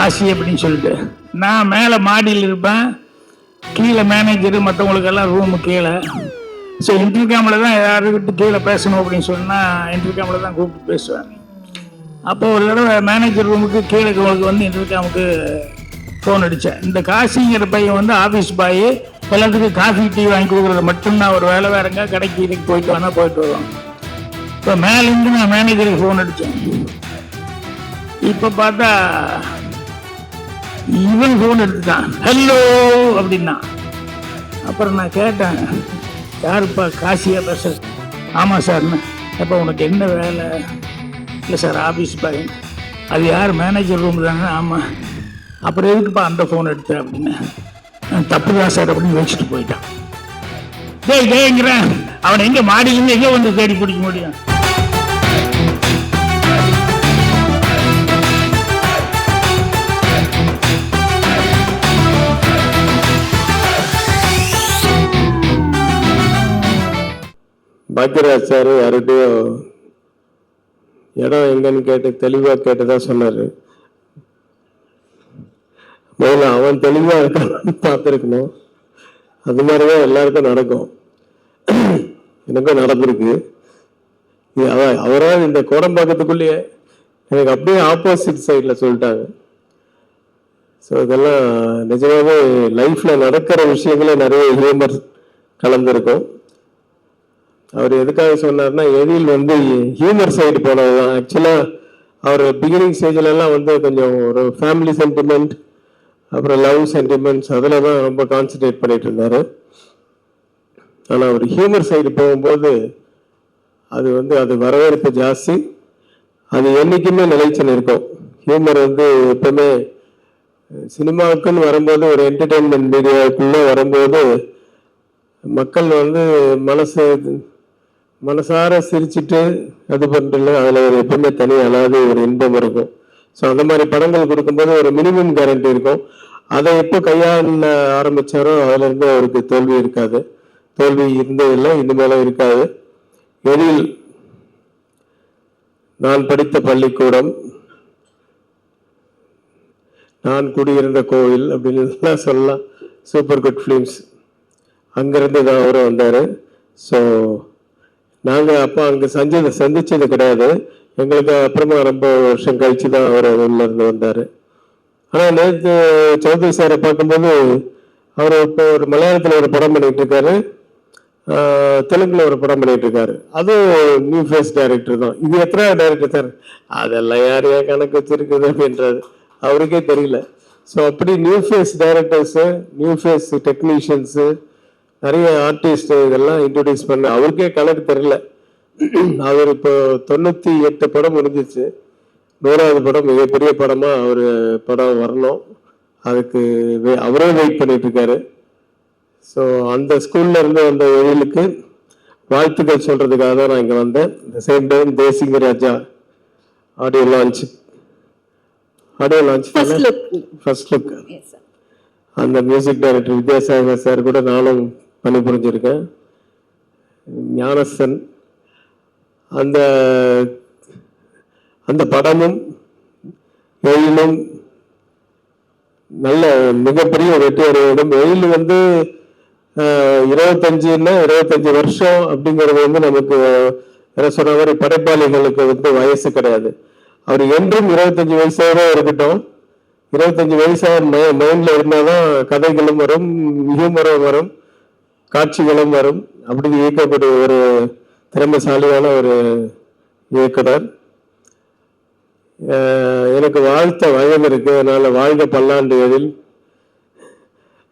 காசி அப்படின்னு சொல்லிட்டு. நான் மேலே மாடியில் இருப்பேன், கீழே மேனேஜரு மற்றவங்களுக்கெல்லாம் ரூமு கீழே. ஸோ இன்டர்காமில் தான் யாருக்கிட்ட கீழே பேசணும் அப்படின்னு சொன்னால் இன்டர்காமில் தான் கூப்பிட்டு பேசுவேன். அப்போ ஒரு தடவை மேனேஜர் ரூமுக்கு கீழே வந்து இன்டர்காமுக்கு ஃபோன் அடித்தேன். இந்த காசிங்கிற பையன் வந்து ஆஃபீஸ் பாய், எல்லாத்துக்கும் காஃபி டீ வாங்கி கொடுக்குறது மட்டும்தான் ஒரு வேலை. வேறங்க கடைக்கு இதுக்கு போயிட்டு வேணால் போயிட்டு வருவோம். இப்போ மேலேருந்து நான் மேனேஜருக்கு ஃபோன் அடித்தேன். இப்போ பார்த்தா இவன் ஃபோன் எடுத்துட்டான், ஹலோ அப்படின்னா. அப்புறம் நான் கேட்டேன், யாருப்பா காசியாக பேச? ஆமாம் சார்ண்ணா. அப்போ உனக்கு என்ன வேலை? இல்லை சார் ஆஃபீஸ் பாய். அது யார்? மேனேஜர் ரூம் தானே. ஆமாம். அப்புறம் எதுக்குப்பா அந்த ஃபோன் எடுத்தேன் அப்படின்னு. தப்பு தான் சார் அப்படின்னு வச்சுட்டு போயிட்டான். டேய்ங்கிறேன், அவனை எங்கே மாடியிலேருந்து எங்கே வந்து தேடி பிடிக்க முடியும்? பாக்கியராஜ் சார் யார்கிட்டயோ இடம் எங்கன்னு கேட்டு தெளிவாக கேட்டுதான் சொன்னார். முதல்ல அவன் தெளிவாக இருக்கான்னு பார்த்துருக்கணும். அது மாதிரிதான் எல்லாருக்கும் நடக்கும். எனக்கும் நடந்திருக்கு. அவரால் இந்த கோடம்பாக்கத்துக்குள்ளேயே எனக்கு அப்படியே ஆப்போசிட் சைடில் சொல்லிட்டாங்க. ஸோ இதெல்லாம் நிஜமாவே லைஃப்பில் நடக்கிற விஷயங்களே நிறைய ஹியூமர் கலந்துருக்கும். அவர் எதுக்காக சொன்னார்னா, எழில் வந்து ஹியூமர் சைடு போனதுதான். ஆக்சுவலாக அவர் பிகினிங் ஸ்டேஜில் எல்லாம் வந்து கொஞ்சம் ஒரு ஃபேமிலி சென்டிமெண்ட், அப்புறம் லவ் சென்டிமெண்ட்ஸ், அதில் தான் ரொம்ப கான்சன்ட்ரேட் பண்ணிட்டு இருந்தார். ஆனால் அவர் ஹியூமர் சைடு போகும்போது அது வந்து அது வரவேற்பு ஜாஸ்தி. அது என்றைக்குமே நிலைச்சு நிற்கும். ஹியூமர் வந்து எப்பவுமே சினிமாவுக்குன்னு வரும்போது, ஒரு என்டர்டெயின்மெண்ட் மீடியாவுக்குள்ளே வரும்போது மக்கள் வந்து மனசார சிரிச்சுட்டு அது பண்ணிட்டு அதில் ஒரு எப்பவுமே தனி அழகாது ஒரு இன்பம் இருக்கும். ஸோ அந்த மாதிரி படங்கள் கொடுக்கும்போது ஒரு மினிமம் கேரண்டி இருக்கும். அதை எப்போ கையாள ஆரம்பித்தாரோ அதிலிருந்து அவருக்கு தோல்வி இருக்காது. தோல்வி இருந்ததில்லை, இனிமேலும் இருக்காது. எழில் நான் படித்த பள்ளிக்கூடம், நான் குடியிருந்த கோவில் அப்படின்னு சொல்லலாம். சூப்பர் குட் ஃபிலிம்ஸ் அங்கேருந்து தான் அவரும் வந்தார். ஸோ நாங்கள் அப்போ அங்கே சந்திச்சது கிடையாது. எங்களுக்கு அப்புறமா ரொம்ப வருஷம் கழிச்சு தான் அவர் உள்ளேருந்து வந்தார். ஆனால் நேற்று சௌத்ரி சாரை பார்க்கும்போது அவர் இப்போ ஒரு மலையாளத்தில் ஒரு படம் பண்ணிகிட்டு இருக்காரு, தெலுங்குல ஒரு படம் பண்ணிட்டு இருக்காரு. அதுவும் நியூ ஃபேஸ் டைரக்டர் தான். இது எத்தனை டைரக்டர் சார்? அதெல்லாம் யார் யார் கணக்கு வச்சிருக்குது அப்படின்றது அவருக்கே தெரியல. ஸோ அப்படி new face directors, new face technicians, நிறைய ஆர்டிஸ்ட் இதெல்லாம் இன்ட்ரடியூஸ் பண்ண அவருக்கே கணக்கு தெரியல. அவர் இப்போ 98 படம் முடிஞ்சிச்சு. 100வது படம் மிகப்பெரிய படமாக அவர் படம் வரணும். அதுக்கு அவரே வெயிட் பண்ணிட்டு இருக்காரு. ஸோ அந்த ஸ்கூல்ல இருந்து வந்த எழிலுக்கு வாழ்த்துக்கள் சொல்றதுக்காக தான் நான் இங்கே வந்தேன். இந்த சேம் டைம் தேசிங்க ராஜா ஆடியோ லான்ச் ஃபர்ஸ்ட் லுக் அந்த மியூசிக் டைரக்டர் வித்யாசாகர் சார் கூட நானும் பணிபுரிஞ்சிருக்கேன். ஞானசன் அந்த அந்த படமும் எழிலும் நல்ல மிகப்பெரிய வெற்றி அடையிடும். எழில் வந்து 25 வருஷம் அப்படிங்கிறது வந்து நமக்கு சொன்ன மாதிரி படைப்பாளிகளுக்கு வந்து வயசு கிடையாது. அவர் என்றும் 25 வயசாக இருக்கட்டும். 25 வயசாக மைண்ட்ல இருந்தாதான் கதைகளும் வரும், ஹியூமரும் வரும், காட்சிகளும் வரும். அப்படி இயக்கக்கூடிய ஒரு திறமைசாலியான ஒரு இயக்குனர். எனக்கு வாழ்த்த வயது இருக்கு. அதனால வாழ்க பல்லாண்டு எழில்.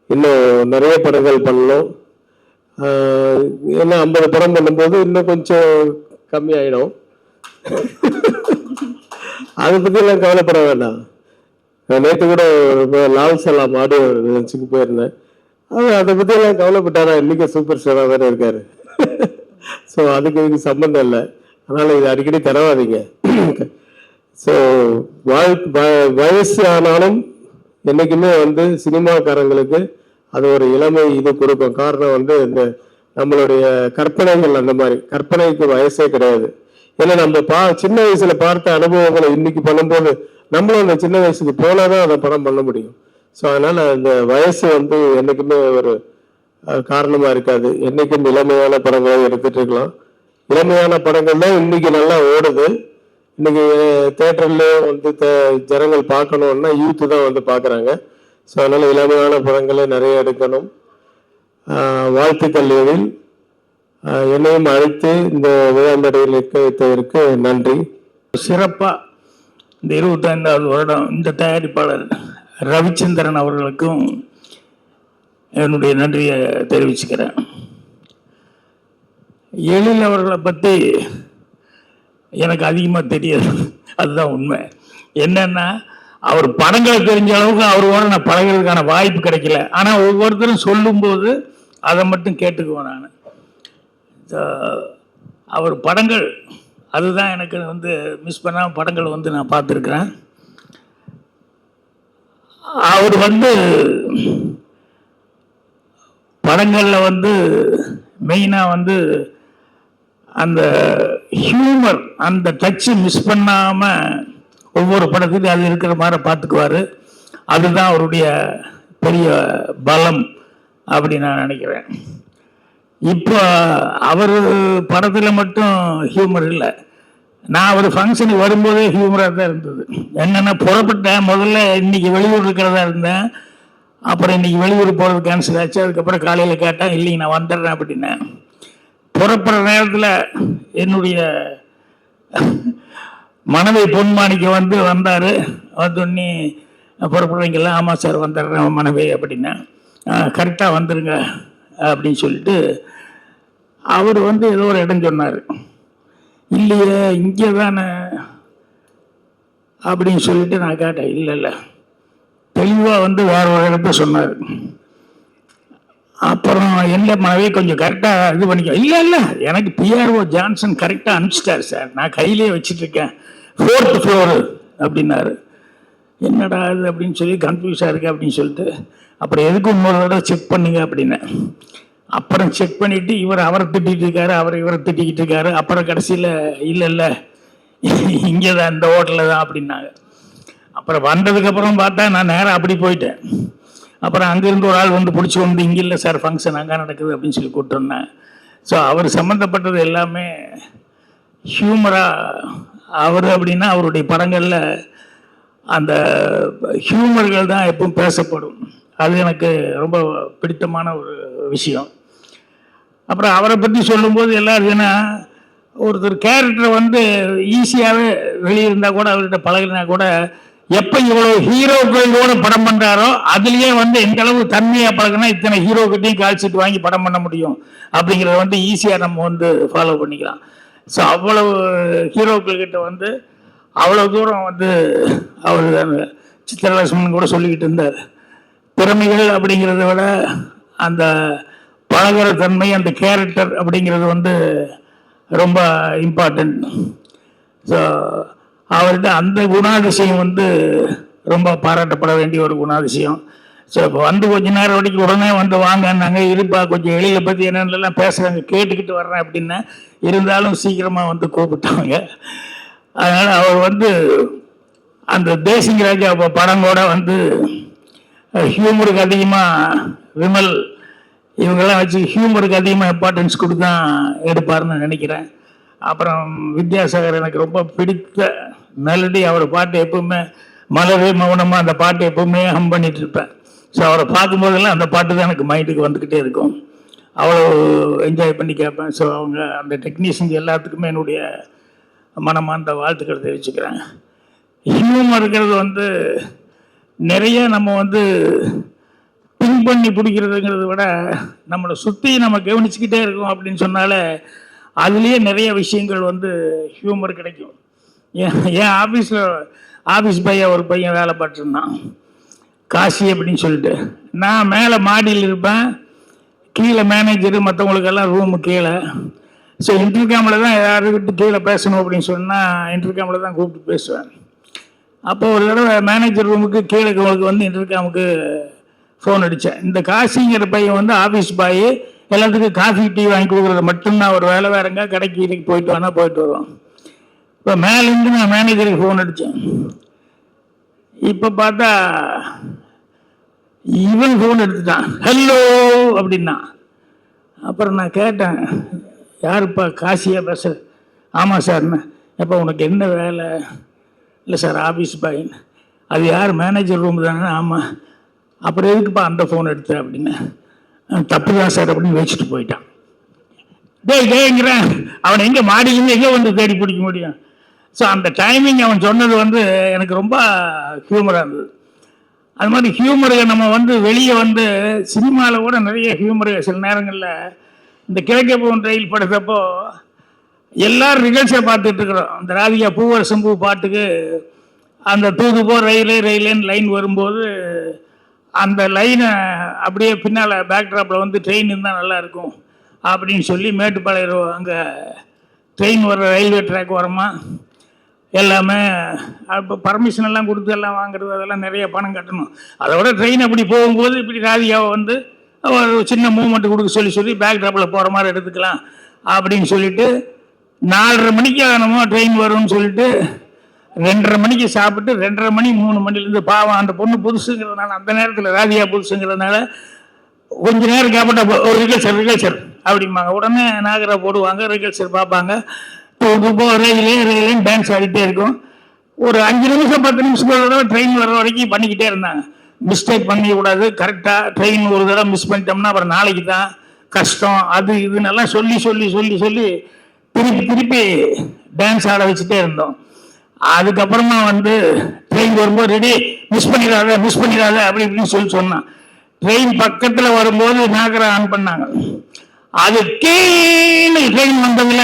இன்னும் நிறைய படங்கள் பண்ணணும். ஏன்னா 50 படம் பண்ணும்போது இன்னும் கொஞ்சம் கம்மியாயிடும். அதை பத்தி எல்லாம் கவலைப்பட வேண்டாம். நேற்று கூட லால் சலாம் ஆடியோ நிகழ்ச்சிக்கு போயிருந்தேன். அதை பத்தி எல்லாம் கவலைப்பட்டாரா? இன்னைக்கு சூப்பர் ஸ்டாரா வேற இருக்காரு. ஸோ அதுக்கு இதுக்கு சம்பந்தம் இல்லை. அதனால இது அடிக்கடி தரவாதீங்க. ஸோ வயசு ஆனாலும் என்னைக்குமே வந்து சினிமாக்காரங்களுக்கு அது ஒரு இளமை இது கொடுக்கும். காரணம் வந்து இந்த நம்மளுடைய கற்பனைகள், அந்த மாதிரி கற்பனைக்கு வயசே கிடையாது. ஏன்னா நம்ம சின்ன வயசுல பார்த்த அனுபவங்களை இன்னைக்கு பண்ணும்போது நம்மளும் அந்த சின்ன வயசுக்கு போனால் தான் அதை படம் பண்ண முடியும். ஸோ அதனால் அந்த வயசு வந்து என்றைக்குமே ஒரு காரணமாக இருக்காது. என்றைக்கும் இளமையான படங்களை எடுத்துட்டு இருக்கலாம். இளமையான படங்கள் தான் இன்னைக்கு நல்லா ஓடுது. இன்னைக்கு தேட்டர்ல வந்து ஜனங்கள் பார்க்கணுன்னா யூத்து தான் வந்து பார்க்குறாங்க. ஸோ அதனால் இளமையான படங்களை நிறைய எடுக்கணும். வாழ்த்துக்கள். எழில், என்னையும் அழைத்து இந்த விழாமடையில் இருக்க வைத்ததற்கு நன்றி. சிறப்பாக இந்த 25வது வருடம் இந்த தயாரிப்பாளர் ரவிச்சந்திரன் அவர்களுக்கும் என்னுடைய நன்றியை தெரிவிச்சுக்கிறேன். எழில் அவர்களை பற்றி எனக்கு அதிகமாக தெரியாது, அதுதான் உண்மை. என்னன்னா அவர் படங்களை தெரிஞ்ச அளவுக்கு அவரோட நான் பழகிறதுக்கான வாய்ப்பு கிடைக்கல. ஆனால் ஒவ்வொருத்தரும் சொல்லும்போது அதை மட்டும் கேட்டுக்குவேன் நான். அவர் படங்கள் அதுதான் எனக்கு வந்து மிஸ் பண்ணாமல் படங்கள் வந்து நான் பார்த்துருக்குறேன். அவர் வந்து படங்களில் வந்து மெயினாக வந்து அந்த ஹியூமர், அந்த டச்சு மிஸ் பண்ணாமல் ஒவ்வொரு படத்துலையும் அது இருக்கிற மாதிரி பார்த்துக்குவார். அதுதான் அவருடைய பெரிய பலம் அப்படி நான் நினைக்கிறேன். இப்போ அவர் படத்தில் மட்டும் ஹியூமர் இல்லை, நான் ஒரு ஃபங்க்ஷனுக்கு வரும்போதே ஹியூமராக தான் இருந்தது. என்னென்னா புறப்பட்டேன், முதல்ல இன்னைக்கு வெளியூர் இருக்கிறதா இருந்தேன், அப்புறம் இன்னைக்கு வெளியூர் போகிறது கேன்சல் ஆச்சு. அதுக்கப்புறம் காலையில் கேட்டேன், இல்லைங்க நான் வந்துடுறேன் அப்படின்னேன். புறப்படுற நேரத்தில் என்னுடைய மனைவி பொன்மாணிக்கு வந்து வந்தார். வந்தோடனே புறப்படுறீங்களா? ஆமாம் சார் வந்துடுறேன் மனைவி அப்படின்னா. கரெக்டாக வந்துடுங்க அப்படின்னு சொல்லிட்டு அவர் வந்து ஏதோ ஒரு இடம் சொன்னார். இல்லையே இங்கே தானே அப்படின்னு சொல்லிட்டு நான் கேட்டேன். இல்லை தெளிவாக வந்து வேற ஒரு இடத்த சொன்னார். அப்புறம் என்ன மனைவி கொஞ்சம் கரெக்டாக இது பண்ணிக்க. இல்லை எனக்கு பிஆர்ஓ ஜான்சன் கரெக்டாக அனுப்பிச்சிட்டார் சார், நான் கையிலே வச்சிட்ருக்கேன், 4th floor அப்படின்னாரு. என்னடா இது அப்படின்னு சொல்லி கன்ஃபியூஸாக இருக்கு அப்படின்னு சொல்லிட்டு அப்புறம் எதுக்கு இன்னொரு தடவை செக் பண்ணுங்க அப்படின்னேன். அப்புறம் செக் பண்ணிவிட்டு அவரை திட்டிகிட்டு இருக்காரு, இவரை திட்டிக்கிட்டு இருக்காரு. அப்புறம் கடைசியில் இல்லை இங்கே தான் இந்த ஹோட்டலில் தான் அப்படின்னாங்க. அப்புறம் வந்ததுக்கப்புறம் பார்த்தா நான் நேராக அப்படி போயிட்டேன். அப்புறம் அங்கேருந்து ஒரு ஆள் வந்து பிடிச்சி வந்து இங்கே இல்லை சார் ஃபங்க்ஷன் அங்கே நடக்குது அப்படின்னு சொல்லி கூப்பிட்டு வந்தேன். ஸோ அவர் சம்மந்தப்பட்டது எல்லாமே ஹியூமராக. அவர் அப்படின்னா அவருடைய படங்களில் அந்த ஹியூமர்கள் தான் எப்பவும் பேசப்படும். அது எனக்கு ரொம்ப பிடித்தமான ஒரு விஷயம். அப்புறம் அவரை பற்றி சொல்லும்போது எல்லாரும் ஏன்னா ஒருத்தர் கேரக்டரை வந்து ஈஸியாகவே வெளியிருந்தால் கூட அவர்கிட்ட பழகினா கூட எப்போ இவ்வளோ ஹீரோக்களோட படம் பண்ணுறாரோ அதுலேயே வந்து எந்த அளவு தன்மையாக பழகினா இத்தனை ஹீரோக்கிட்டையும் கால்ஷீட் வாங்கி படம் பண்ண முடியும் அப்படிங்கிறத வந்து ஈஸியாக நம்ம வந்து ஃபாலோ பண்ணிக்கலாம். ஸோ அவ்வளவு ஹீரோக்கள்கிட்ட வந்து அவ்வளோ தூரம் வந்து அவர் சித்திரலட்சுமன் கூட சொல்லிக்கிட்டு இருந்தார். திறமைகள் அப்படிங்கிறத விட அந்த பழகிற தன்மை, அந்த கேரக்டர் அப்படிங்கிறது வந்து ரொம்ப இம்பார்ட்டன்ட். ஸோ அவர்கிட்ட அந்த குணாதிசயம் வந்து ரொம்ப பாராட்டப்பட வேண்டிய ஒரு குணாதிசயம். ஸோ இப்போ வந்து கொஞ்ச நேரம் வரைக்கும் உடனே வந்து வாங்கினாங்க, இருப்பா கொஞ்சம் எழிலை பற்றி என்னென்னலாம் பேசுகிறாங்க கேட்டுக்கிட்டு வர்றேன் அப்படின்னா, இருந்தாலும் சீக்கிரமாக வந்து கூப்பிட்டாங்க. அதனால் அவர் வந்து அந்த தேசிங் ராஜா படங்கோட வந்து ஹியூமருக்கு அதிகமாக விமல் இவங்கெல்லாம் வச்சு ஹியூமருக்கு அதிகமாக இம்பார்ட்டன்ஸ் கொடுத்து தான் எடுப்பார்னு நினைக்கிறேன். அப்புறம் வித்யாசாகர் எனக்கு ரொம்ப பிடித்த மெலடி. அவர் பாட்டு எப்பவுமே மலரே மௌனமாக அந்த பாட்டு எப்பவுமே ஹம் பண்ணிட்டு இருப்பேன். ஸோ அவரை பார்க்கும்போதெல்லாம் அந்த பாட்டு தான் எனக்கு மைண்டுக்கு வந்துக்கிட்டே இருக்கும். அவ்வளோ என்ஜாய் பண்ணி கேட்பேன். ஸோ அவங்க அந்த டெக்னீஷியன்ஸ் எல்லாத்துக்குமே என்னுடைய மனமார்ந்த வாழ்த்துக்களை தெரிவிச்சுக்கிறேன். ஹியூமர் இருக்கிறது வந்து நிறைய நம்ம வந்து திங்க் பண்ணி பிடிக்கிறதுங்கிறத விட நம்மளை சுற்றி நம்ம கவனிச்சுக்கிட்டே இருக்கோம் அப்படின்னு சொன்னாலே அதுலேயே நிறைய விஷயங்கள் வந்து ஹியூமர் கிடைக்கும். என் ஆஃபீஸ் பையன் ஒரு பையன் வேலை பார்த்துருந்தான், காசி அப்படின்னு சொல்லிட்டு. நான் மேலே மாடியில் இருப்பேன், கீழே மேனேஜரு மற்றவங்களுக்கெல்லாம் ரூமு கீழே. ஸோ இன்டர்காமில் தான் யாருக்கிட்ட கீழே பேசணும் அப்படின்னு சொன்னால் இன்டர்காமில் தான் கூப்பிட்டு பேசுவேன். அப்போ ஒரு தடவை மேனேஜர் ரூமுக்கு கீழே வந்து இன்டர்காமுக்கு ஃபோன் அடித்தேன். இந்த காசிங்கிற பையன் வந்து ஆஃபீஸ் பாய், எல்லாத்துக்கும் காஃபி டீ வாங்கி கொடுக்குறது மட்டும்தான் ஒரு வேலை. வேறங்க கடைக்கு போயிட்டு வருவோம். இப்போ மேலேருந்து நான் மேனேஜருக்கு ஃபோன் அடித்தேன். இப்போ பார்த்தா இவன் ஃபோன் எடுத்துட்டான், ஹலோ அப்படின்னா. அப்புறம் நான் கேட்டேன், யாருப்பா காசியா பேச? ஆமாம் சார்ண்ணே. எப்போ உனக்கு என்ன வேலை? இல்லை சார் ஆஃபீஸ் பாயின்னு. அது யார் மேனேஜர் ரூம் தானே? ஆமாம். அப்புறம் எதுக்குப்பா அந்த ஃபோன் எடுத்த அப்படின்னு. தப்பு தான் சார் அப்படின்னு வச்சுட்டு போயிட்டான். டேங்கிறேன், அவனை எங்கே மாடியிலேருந்து எங்கே வந்து தேடி பிடிக்க முடியும்? ஸோ அந்த டைமிங் அவன் சொன்னது வந்து எனக்கு ரொம்ப ஹியூமராக இருந்தது. அது மாதிரி ஹியூமரை நம்ம வந்து வெளியே வந்து சினிமாவில் கூட நிறைய ஹியூமரு சில நேரங்களில் இந்த கிழக்கே போகும் ரயில் படுத்தப்போ எல்லாரும் நிகழ்ச்சியை பார்த்துட்டு இருக்கிறோம். அந்த ராதிகா பூவரசம் பூ பாட்டுக்கு அந்த தூது போ ரயிலேன்னு லைன் வரும்போது அந்த லைனை அப்படியே பின்னால் பேக்ட்ராப்பில் வந்து ட்ரெயின் இருந்தால் நல்லாயிருக்கும் அப்படின்னு சொல்லி மேட்டுப்பாளையம் அங்கே ட்ரெயின் வர ரயில்வே ட்ராக் வரமா எல்லாமே இப்போ பர்மிஷன் எல்லாம் கொடுத்து எல்லாம் வாங்குறது அதெல்லாம் நிறைய பணம் கட்டணும். அதை விட ட்ரெயின் அப்படி போகும்போது இப்படி ராதிகாவை வந்து ஒரு சின்ன மூமெண்ட் கொடுக்க சொல்லி பேக்ட்ராப்பில் போகிற மாதிரி எடுத்துக்கலாம் அப்படின்னு சொல்லிட்டு 4:30 மணிக்கு நம்ம ட்ரெயின் வரும்னு சொல்லிட்டு 2:30 மணிக்கு சாப்பிட்டு 2:30 மணி 3 மணிலேருந்து பாவம் அந்த பொண்ணு புதுசுங்கிறதுனால அந்த நேரத்தில் ராதிகா புதுசுங்கிறதுனால கொஞ்ச நேரம் கேப்பட்ட ஒரு ரிகல்சர் அப்படிம்பாங்க. உடனே நாகரா போடுவாங்க, ரிகல்சர் பார்ப்பாங்க. ரயிலேன்னு டான்ஸ் ஆடிட்டே இருக்கும். ஒரு 5 நிமிஷம் 10 நிமிஷம் ட்ரெயின் வர்ற வரைக்கும் பண்ணிக்கிட்டே இருந்தாங்க. மிஸ்டேக் பண்ணிக்கூடாது, கரெக்டாக ட்ரெயின் ஒரு தடவை மிஸ் பண்ணிட்டோம்னா அப்புறம் நாளைக்கு தான் கஷ்டம், அது இதுன்னெல்லாம் சொல்லி திருப்பி டான்ஸ் ஆட வச்சுட்டே இருந்தோம். அதுக்கப்புறமா வந்து ட்ரெயின் வரும்போது ரெடி, மிஸ் பண்ணிடாத அப்படி இப்படின்னு சொன்னான். ட்ரெயின் பக்கத்தில் வரும்போது நாகரா ஆன் பண்ணாங்க. அது கீழே ட்ரெயின் வந்ததுல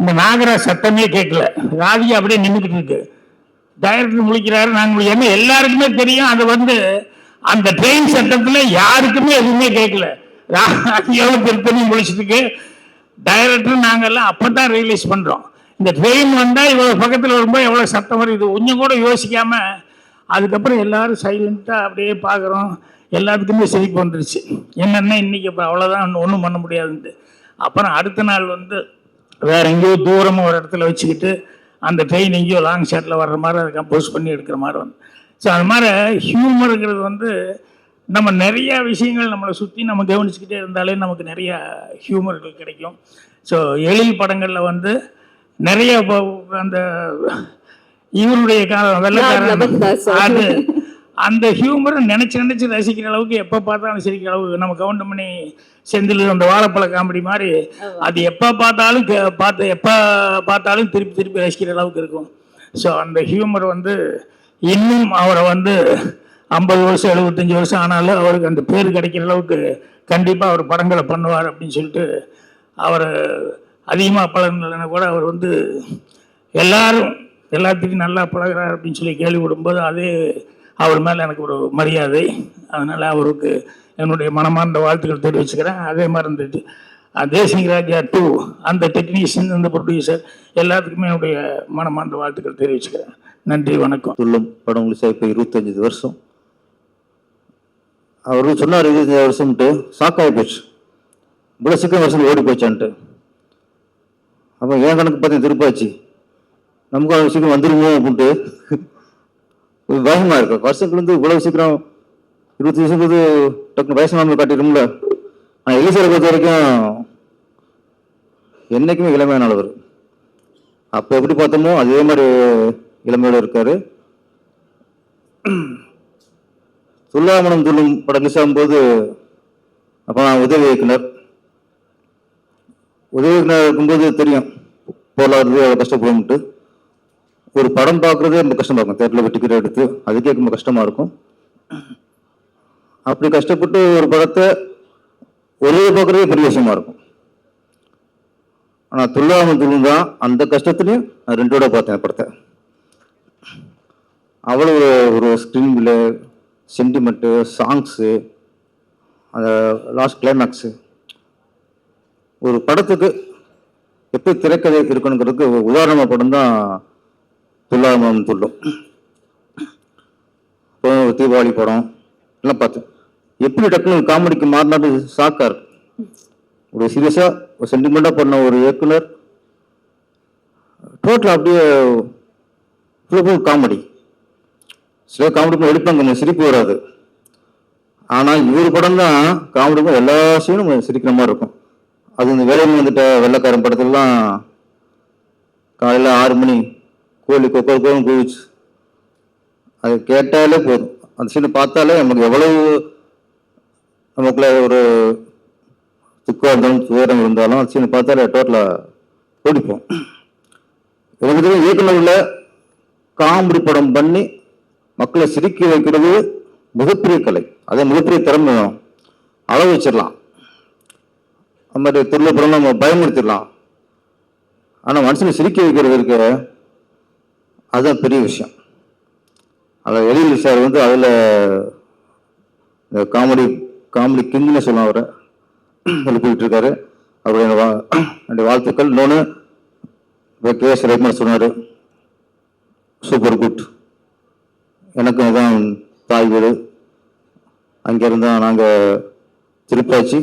இந்த நாகரா சத்தமே கேட்கல. ராதிகா அப்படியே நின்றுக்கிட்டு இருக்கு. டைரக்டர் முழிக்கிறாரு, நாங்கள் என்ன எல்லாருக்குமே தெரியும் அது வந்து அந்த ட்ரெயின் சட்டத்தில் யாருக்குமே எதுவுமே கேட்கல. ராதிகாவும் திருத்தனையும் முழிச்சதுக்கு டைரக்டர் நாங்கள்லாம் அப்போ தான் ரியலைஸ் பண்ணுறோம், இந்த ட்ரெயின் வந்தால் இவ்வளோ பக்கத்தில் வரும்போது எவ்வளோ சத்தம் வருது, கொஞ்சம் கூட யோசிக்காமல். அதுக்கப்புறம் எல்லாரும் சைலண்ட்டாக அப்படியே பார்க்குறோம். எல்லாத்துக்குமே சிரிப்பு வந்துருச்சு. என்னென்னா இன்றைக்கி இப்போ அவ்வளோதான், ஒன்றும் பண்ண முடியாதுன்ட்டு. அப்புறம் அடுத்த நாள் வந்து வேறு எங்கேயோ தூரமாக ஒரு இடத்துல வச்சுக்கிட்டு அந்த ட்ரெயின் எங்கேயோ லாங் ஷாட்டில் வர்ற மாதிரி அதை கம்போஸ் பண்ணி எடுக்கிற மாதிரி வந்து. ஸோ அது மாதிரி ஹியூமருங்கிறது வந்து நம்ம நிறையா விஷயங்கள் நம்மளை சுற்றி நம்ம கவனிச்சுக்கிட்டே இருந்தாலே நமக்கு நிறையா ஹியூமர்கள் கிடைக்கும். ஸோ எழில் படங்களில் வந்து நிறைய அந்த இவருடைய வெள்ளக்காரன் அது அந்த ஹியூமரை நினச்சி ரசிக்கிற அளவுக்கு எப்போ பார்த்தாலும் சிரிக்கிற அளவுக்கு நம்ம கவுண்டமணி செந்தில் அந்த வாழைப்பழ காமெடி மாதிரி அது எப்போ பார்த்தாலும் திருப்பி ரசிக்கிற அளவுக்கு இருக்கும். ஸோ அந்த ஹியூமர் வந்து இன்னும் அவரை வந்து 50 வருஷம் 75 வருஷம் ஆனாலும் அவருக்கு அந்த பேர் கிடைக்கிற அளவுக்கு கண்டிப்பாக அவர் படங்களை பண்ணுவார் அப்படின்னு சொல்லிட்டு அவர் அதிகமாக பழகினா கூட அவர் வந்து எல்லாத்துக்கும் நல்லா பழகிறார் அப்படின்னு சொல்லி கேள்விப்படும்போது அதே அவர் மேலே எனக்கு ஒரு மரியாதை. அதனால் அவருக்கு என்னுடைய மனமார்ந்த வாழ்த்துக்கள் தெரிவிச்சுக்கிறேன். அதே மாதிரி இருந்துட்டு தேசிங் ராஜா 2 அந்த டெக்னீஷியன் அந்த ப்ரொடியூசர் எல்லாத்துக்குமே என்னுடைய மனமார்ந்த வாழ்த்துக்கள் தெரிவிச்சுக்கிறேன். நன்றி, வணக்கம். துள்ளும் படம் உங்களுக்கு இப்போ 25 வருஷம். அவரு சொன்னார் 25 வருஷம்ட்டு ஷாக்காகி போச்சு, இவ்வளோ சீக்கிரம் வருஷம் ஓடி போச்சான்ட்டு. அப்போ என் கணக்கு பார்த்தீங்க திருப்பாச்சு, நமக்கு அவ்வளோ சீக்கிரம் வந்துருமோ அப்படின்ட்டு பயமாக இருக்கும். வருஷத்துக்கு வந்து இவ்வளோ சீக்கிரம் 20 வருஷத்துக்கு டக்குனு வயசானவங்க காட்டிடும்ல. ஆனால் எலிசரை பொறுத்த வரைக்கும் என்றைக்குமே இளமையானவர். அப்போ எப்படி பார்த்தோமோ அதே மாதிரி இளமையோடு இருக்காரு. துல்லாமணம் துள்ளும் படம் ரிலீஸ் ஆகும்போது அப்போ நான் உதவி இயக்குனர் இருக்கும்போது தெரியும் போலாடுறது அவ்வளோ கஷ்டப்படும்ட்டு. ஒரு படம் பார்க்குறதே ரொம்ப கஷ்டமாக இருக்கும், தேட்டரில் டிக்கெட் எடுத்து அதுக்கே ரொம்ப கஷ்டமாக இருக்கும். அப்படி கஷ்டப்பட்டு ஒரு படத்தை ஒரே பார்க்குறதே பெரிய விஷயமா இருக்கும். ஆனால் துல்லாமணம் துள்ளும் தான் அந்த கஷ்டத்துலையும் நான் 2 பார்த்தேன் படத்தை. அவ்வளோ ஒரு ஸ்க்ரீன்ல சென்டிமெண்ட்டு, சாங்ஸு, அந்த லாஸ்ட் கிளைமேக்ஸு, ஒரு படத்துக்கு எப்படி திரைக்கதை இருக்கணுங்கிறதுக்கு உதாரணமாக படம் தான் துல்லாமணம் துள்ளும். தீபாவளி படம் எல்லாம் பார்த்தேன். எப்படி டக்குனு காமெடிக்கு மாறினாரு ஷாக்காக இருக்கு. ஒரு சீரியஸாக ஒரு சென்டிமெண்ட்டாக பண்ண ஒரு இயக்குனர் டோட்டலாக அப்படியே ஃபுல் காமெடி. சில காமெடி எடுப்பாங்க சிரிப்பு வராது. ஆனால் இவர் படம் தான் காமெடிக்கும் எல்லா சீனும் சிரிக்கிற மாதிரி இருக்கும். அது இந்த வேலையில் வந்துட்ட வெள்ளைக்காரன் படத்துலலாம் காலையில் 6 மணி கோழி கோலம் கூவிச்சு, அது கேட்டாலே போதும். அந்த சீனை பார்த்தாலே நமக்கு எவ்வளவு நமக்குள்ள ஒரு துக்கம் இருந்தாலும் துயரம் இருந்தாலும் அந்த சீனை பார்த்தாலே டோட்டலாக ஓடிப்போம். எனக்கு இயக்குநர்ல காமெடி படம் பண்ணி மக்களை சிரிக்க வைக்கிறது மிகப்பெரிய கலை, அதே மிகப்பெரிய திறமை வேணும். அளவு வச்சிடலாம், அந்த மாதிரி தொழில் படம் நம்ம பயமுறுத்திடலாம். ஆனால் மனுஷனை சிரிக்க வைக்கிறது இருக்க அதுதான் பெரிய விஷயம். அதில் எழில் சார் வந்து அதில் இந்த காமெடி கிங்னு சொல்லுவாங்க, அவரை எழுப்பிக்கிட்டு இருக்காரு. அவருடைய வாழ்த்துக்கள். இன்னொன்று கே.எஸ். ரவிக்குமார் சொன்னார், சூப்பர் குட். எனக்கு தான் தாய் வீடு, அங்கேருந்து தான் நாங்கள் திருப்பாச்சி,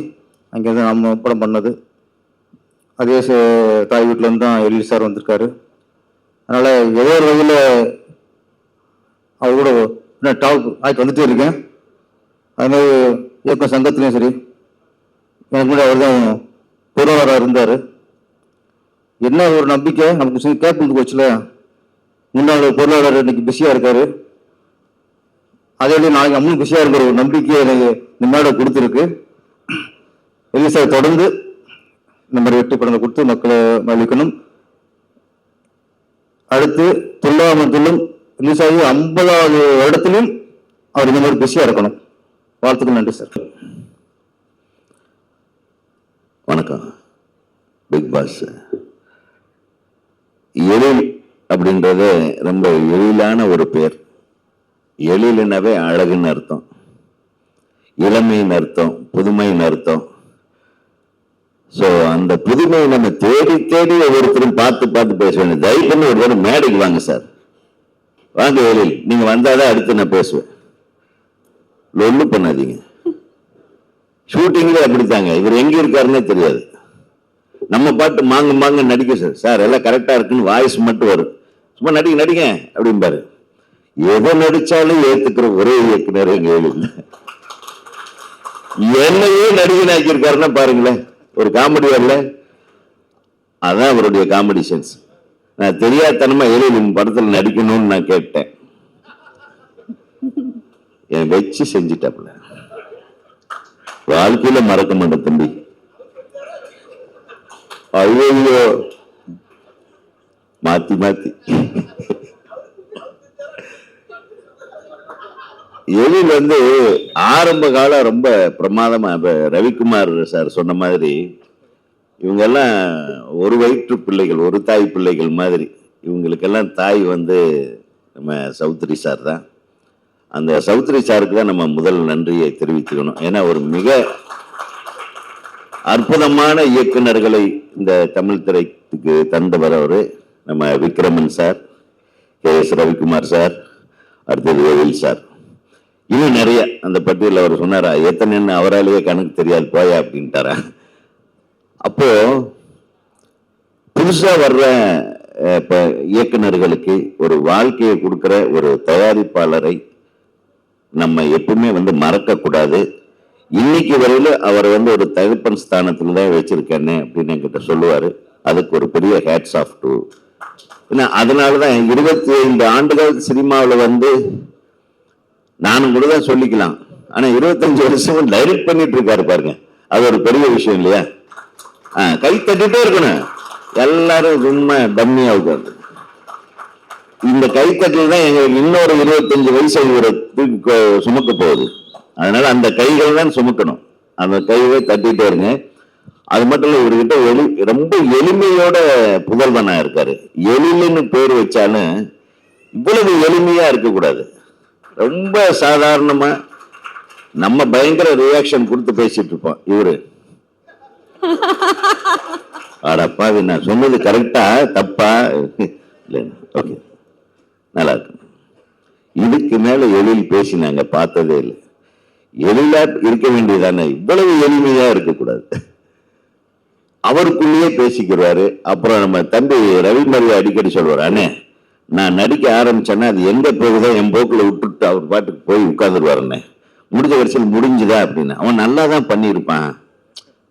அங்கேருந்து நம்ம படம் பண்ணது. அதே தாய் வீட்டிலேருந்து தான் எழில் சார் வந்திருக்காரு. அதனால் ஏதோ ஒரு வகையில் அவர் கூட இன்னும் டாப் ஆகிட்டு வந்துட்டே இருக்கேன். அதுமாதிரி இயக்கம் சங்கத்துலேயும் சரி, எனக்கு முன்னாடி அவர் தான் பொருளாளராக இருந்தார். என்ன ஒரு நம்பிக்கை நமக்கு கேட்பு போச்சுல, முன்னாள் பொருளாளர் இன்னைக்கு பிஸியாக இருக்காரு, அதே நாளைக்கு நம்மளும் பிஸியாக இருக்கிற ஒரு நம்பிக்கை எனக்கு இந்த மேடம் கொடுத்துருக்கு. எழில் சார் தொடர்ந்து இந்த மாதிரி வெற்றி படங்களை கொடுத்து மக்களை மகிழ்விக்கணும். அடுத்து துள்ளும் ரிலீஸ் ஆகி 50வது வருடத்திலும் அவர் இந்த மாதிரி பிஸியாக இருக்கணும். வாழ்த்துக்கள். நன்றி சார். வணக்கம். பிக் பாஸ் எழில் அப்படின்றது ரொம்ப எழிலான ஒரு பேர். எழிலுனாவே அழகுன்னு அர்த்தம், இளமைன்னு அர்த்தம், புதுமைன்னு அர்த்தம். ஸோ அந்த புதுமையை நம்ம தேடி தேடி ஒவ்வொருத்தரும் பார்த்து பேச வேண்டியது. தயவு பண்ணி ஒரு தடவை மேடைக்கு வாங்க சார், வாங்க எழில், நீங்க வந்தாதான் அடுத்து நான் பேசுவேன். ஒன்றும் பண்ணாதீங்க. ஷூட்டிங்ல அப்படித்தாங்க, இவர் எங்க இருக்காருன்னே தெரியாது. நம்ம பாட்டு மாங்க நடிக்க சார், சார் எல்லாம் கரெக்டா இருக்குன்னு வாய்ஸ் மட்டும் வரும், சும்மா நடிங்க அப்படிம்பாரு. எதை நடிச்சாலும் ஏத்துக்கிற ஒரே இயக்குனர் எங்க எழில். என்னையே நடிகை ஆக்கியிருக்காருன்னா பாருங்களேன், ஒரு காமெடி வரல, அதான் அவருடைய காமெடி சென்ஸ். நான் தெரியாதனமா எழில் படத்துல நடிக்கணும்னு நான் கேட்டேன், என் வச்சு செஞ்சிட்டாப்புல. வாழ்க்கையில மறக்க மாட்டேன் தம்பி. ஐயோ மாத்தி எழில் வந்து ஆரம்ப காலம் ரொம்ப பிரமாதமா, ரவிக்குமார் சார் சொன்ன மாதிரி இவங்கெல்லாம் ஒரு வயிற்று பிள்ளைகள், ஒரு தாய் பிள்ளைகள் மாதிரி. இவங்களுக்கெல்லாம் தாய் வந்து நம்ம சௌத்ரி சார் தான். அந்த சௌத்ரி சாருக்கு தான் நம்ம முதல் நன்றியை தெரிவித்துக்கணும். ஏன்னா ஒரு மிக அற்புதமான இயக்குநர்களை இந்த தமிழ் திரைக்கு தந்தவர் அவரு. நம்ம Vikraman sir, KS. Ravikumar sir, அடுத்தது எழில் சார், இன்னும் நிறைய. அந்த பட்டியலில் அவர் சொன்னாரா, எத்தனைன்னு அவராலேயே கணக்கு தெரியாது போயா அப்படின்ட்டாரா. அப்போ புதுசா வர்ற இப்ப இயக்குநர்களுக்கு ஒரு வாழ்க்கையை கொடுக்கிற ஒரு தயாரிப்பாளரை நம்ம எப்பவுமே வந்து மறக்க கூடாது. இன்னைக்கு வரையில அவர் வந்து ஒரு தகப்பன் ஸ்தானத்துல தான் வச்சிருக்கேன்னு அப்படின்னு என்கிட்ட சொல்லுவாரு. அதுக்கு ஒரு பெரிய ஹேட்ஸ் ஆஃப் டு. அதனாலதான் 25 ஆண்டுகள் சினிமாவில் வந்து நானும் கூட தான் சொல்லிக்கலாம். ஆனா 25 வருஷம் டைரக்ட் பண்ணிட்டு இருக்காரு பாருங்க, அது ஒரு பெரிய விஷயம் இல்லையா? கை தட்டிட்டே இருக்கணும், எல்லாரும் ரொம்ப டம்மியா இருக்காது. இந்த கைத்தட்டில் தான் எங்களுக்கு இன்னொரு 25 வயசு ஒரு சுமக்க போகுது. அதனால அந்த கைகள் தான் சுமக்கணும், அந்த கையை தட்டிட்டே இருங்க. அது மட்டும் இல்ல, இவர்கிட்ட ரொம்ப எளிமையோட புதல்வனா இருக்காரு. எழில்னு பேர் வச்சாலும் இவ்வளவு எளிமையா இருக்கக்கூடாது. ரொம்ப சாதாரணமா நம்ம பயங்கர ரியாக்ஷன் கொடுத்து பேசிட்டு இருப்போம். இவரு ஆடப்பா, நான் சொன்னது கரெக்டா தப்பா? ஓகே, நல்லா இருக்கு. இதுக்கு மேல எழில் பேசி நாங்க பார்த்ததே இல்லை. எழிலா இருக்க வேண்டியதானே, இவ்வளவு எளிமையா இருக்கக்கூடாது. அவருக்குள்ளேயே பேசிக்கிறாரு. அப்புறம் நம்ம தம்பி ரவிமரியா அடிக்கடி சொல்வார், அண்ணே நான் நடிக்க ஆரம்பிச்சேன்னா அது எங்க போகுதோ என் போக்குல விட்டுட்டு அவர் பாட்டுக்கு போய் உட்கார்ந்துருவாருன்னு. முடிஞ்ச வரிசையில் முடிஞ்சுதா அப்படின்னு அவன் நல்லா தான் பண்ணியிருப்பான்.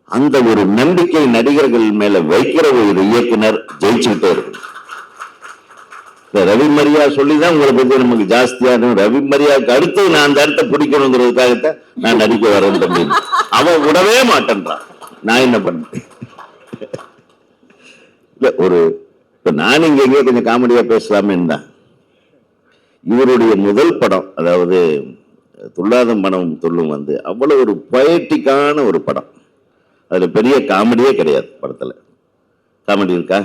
அந்த ஒரு நம்பிக்கை நடிகர்கள் மேல வைக்கிற ஒரு இயக்குனர் ஜெயிச்சுக்கிட்டே இருக்கு. ரவி மரியா சொல்லிதான் உங்களை பத்தி நமக்கு ஜாஸ்தியான ரவி மரியாவுக்கு அடுத்து நான் அந்த இடத்த பிடிக்கணுங்கிறதுக்காகத்தான் நான் நடிக்க வரேன் தம்பி. அவன் விடவே மாட்டேன்றான். நான் என்ன பண்ணேன்? இல்ல ஒரு இப்ப நான் இங்க எங்கேயோ கொஞ்சம் காமெடியா பேசலாமே தான். இவருடைய முதல் படம், அதாவது துள்ளாத மனம் துள்ளும் வந்து அவ்வளவு ஒரு பொயட்டிக்கான ஒரு படம். அதுல பெரிய காமெடியே கிடையாது படத்துல. காமெடி இருக்கா?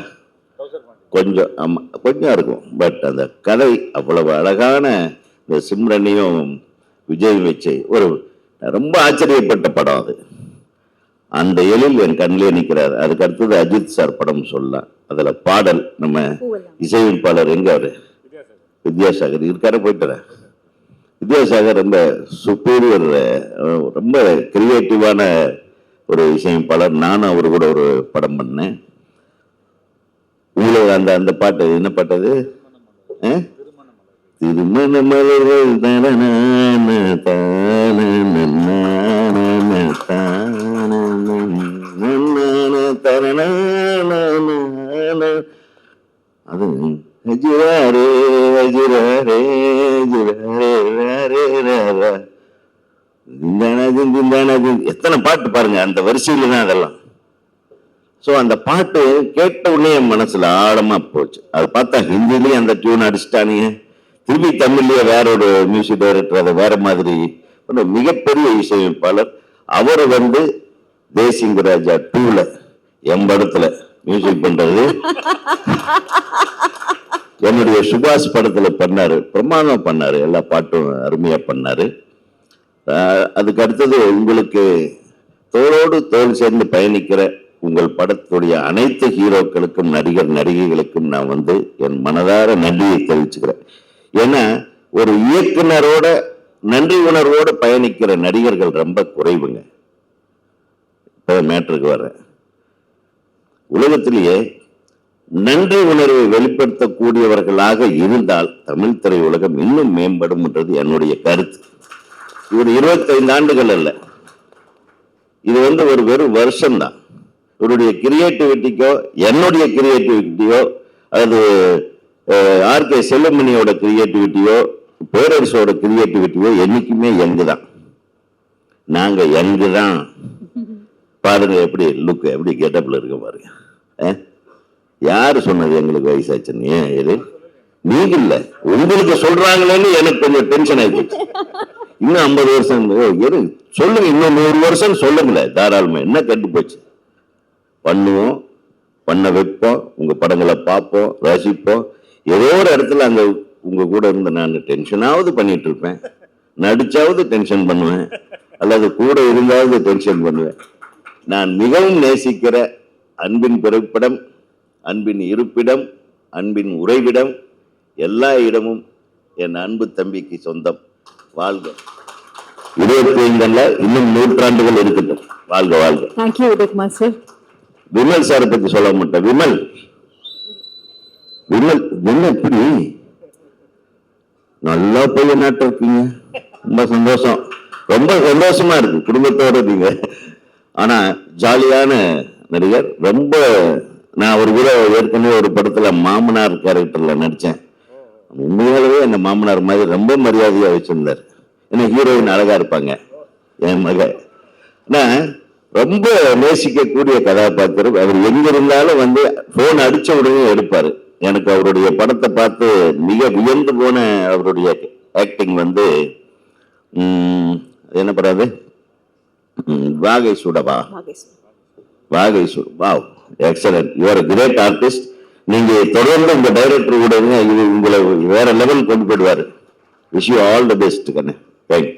கொஞ்சம், ஆமா கொஞ்சம் இருக்கும். பட் அந்த கதை அவ்வளவு அழகான, இந்த சிம்ரனையும் விஜய் வச்சு ஒரு ரொம்ப ஆச்சரியப்பட்ட படம் அது. அந்த எழில் என் கண்ணிலே நிற்கிறார். அதுக்கு அடுத்தது அஜித் சார் படம் சொல்லலாம். அதுல பாடல் நம்ம இசையமைப்பாளர் எங்க அவரு வித்யாசாகர் இருக்காரு, போயிட்டு வித்யாசாகர் ரொம்ப சுப்பீரியர், ரொம்ப கிரியேட்டிவான ஒரு இசையமைப்பாளர். நானும் அவரு கூட ஒரு படம் பண்ணேன். உங்களுக்கு அந்த அந்த பாட்டு என்ன பாட்டு அது? திருமண மலர்கள் அது எத்தனை பாட்டு பாருங்க, அந்த வரிசையில தான் அதெல்லாம். ஸோ அந்த பாட்டு கேட்ட உடனே என் மனசுல ஆழமா போச்சு. அதை பார்த்தா ஹிந்திலையும் அந்த டியூன் அடிச்சிட்டானுங்க, திருப்பி தமிழ்லயே வேற ஒரு மியூசிக் டைரக்டர் அதை வேற மாதிரி மிகப்பெரிய இசையமைப்பாளர். அவர் வந்து தேசிங்கராஜா 2ல என் படத்துல மியூசிக் பண்றது, என்னுடைய சுபாஷ் படத்துல பண்ணாரு, பிரமாதமா பண்ணாரு, எல்லா பாட்டும் அருமையா பண்ணாரு. அதுக்கு அடுத்தது உங்களுக்கு தோளோடு தோல் சேர்ந்து பயணிக்கிற உங்கள் படத்துடைய அனைத்து ஹீரோக்களுக்கும் நடிகர் நடிகைகளுக்கும் நான் வந்து என் மனதார நன்றியை தெரிவிச்சுக்கிறேன். ஏன்னா ஒரு இயக்குனரோட நன்றி உணர்வோடு பயணிக்கிற நடிகர்கள் ரொம்ப குறைவுங்க. இப்ப மேட்டருக்கு வர்றேன். உலகத்திலேயே நன்றி உணர்வை வெளிப்படுத்தக்கூடியவர்களாக இருந்தால் தமிழ் திரையுலகம் இன்னும் மேம்படும் என்றது என்னுடைய கருத்து. இவர் 25 ஆண்டுகள் அல்ல, இது வந்து ஒரு வெறும் வருஷம்தான். இவருடைய கிரியேட்டிவிட்டிக்கோ என்னுடைய கிரியேட்டிவிட்டியோ அது ஆர்கே செல்வமணியோட கிரியேட்டிவிட்டியோ பேரரசோட கிரியேட்டிவிட்டியோ என்னைக்குமே யங்கு தான். நாங்க யங்கு தான். பாருங்க எப்படி லுக், எப்படி கெட்டப்ல இருக்க பாருங்க. யாரு சொன்னது எங்களுக்கு வயசாச்சுன்னு? ஏன் இது நீங்க இல்ல, உங்களுக்கு சொல்றாங்களேன்னு எனக்கு கொஞ்சம் டென்ஷன் ஆயிடுச்சு. இன்னும் 50 வருஷம் சொல்லுங்க, இன்னும் 100 வருஷம் சொல்லுங்களேன் தாராளமா. என்ன கெட்டு போச்சு? பண்ணுவோம், பண்ண வைப்போம், உங்க படங்களை பார்ப்போம், ரசிப்போம். ஏதோ ஒரு இடத்துல அங்க உங்க கூட இருந்து நான் டென்ஷனாவது பண்ணிட்டு இருப்பேன், நடிச்சாவது டென்ஷன் பண்ணுவேன், அல்லது கூட இருந்தாவது டென்ஷன் பண்ணுவேன். நான் மிகவும் நேசிக்கிற அன்பின் பிறப்பிடம், அன்பின் இருப்பிடம், அன்பின் உறைவிடம், எல்லா இடமும் என் அன்பு தம்பிக்கு சொந்தம். வாழ்க. 25 இன்னும் 100 ஆண்டுகள் இருக்கட்டும். வாழ்க வாழ்க. Thank you Udhayakumar sir. விமல் சாரை பத்தி சொல்ல மாட்டேன். விமல் என்ன எப்படி நல்லா பையனாட்ட இருக்கீங்க, ரொம்ப சந்தோஷம், ரொம்ப சந்தோஷமா இருக்கு குடும்பத்தோட இருக்கீங்க. ஆனா ஜாலியான நடிகர். ரொம்ப நான் ஒரு கூட ஏற்கனவே ஒரு படத்துல மாமனார் கேரக்டர்ல நடிச்சேன். உண்மையாகவே அந்த மாமனார் மாதிரி ரொம்ப மரியாதையா வச்சிருந்தார். ஏன்னா ஹீரோயின் அழகா இருப்பாங்க. என் மக ரொம்ப நேசிக்கக்கூடிய கதாபாத்திரம். அவர் எங்க இருந்தாலும் வந்து போன் அடிச்ச உடனே எடுப்பாரு. எனக்கு அவருடைய படத்தை பார்த்து மிக வியந்து போன அவருடைய ஆக்டிங் வந்து என்ன படாது, வாகை சுடவா, வாகை சுடு. Wow, excellent, you are great artist. நீங்க தொடர்ந்து இந்த டைரக்டர் கூட உங்களை வேற லெவல் கொண்டு போயிடுவாரு. Wish you all the best கண்ணு. தேங்க்யூ.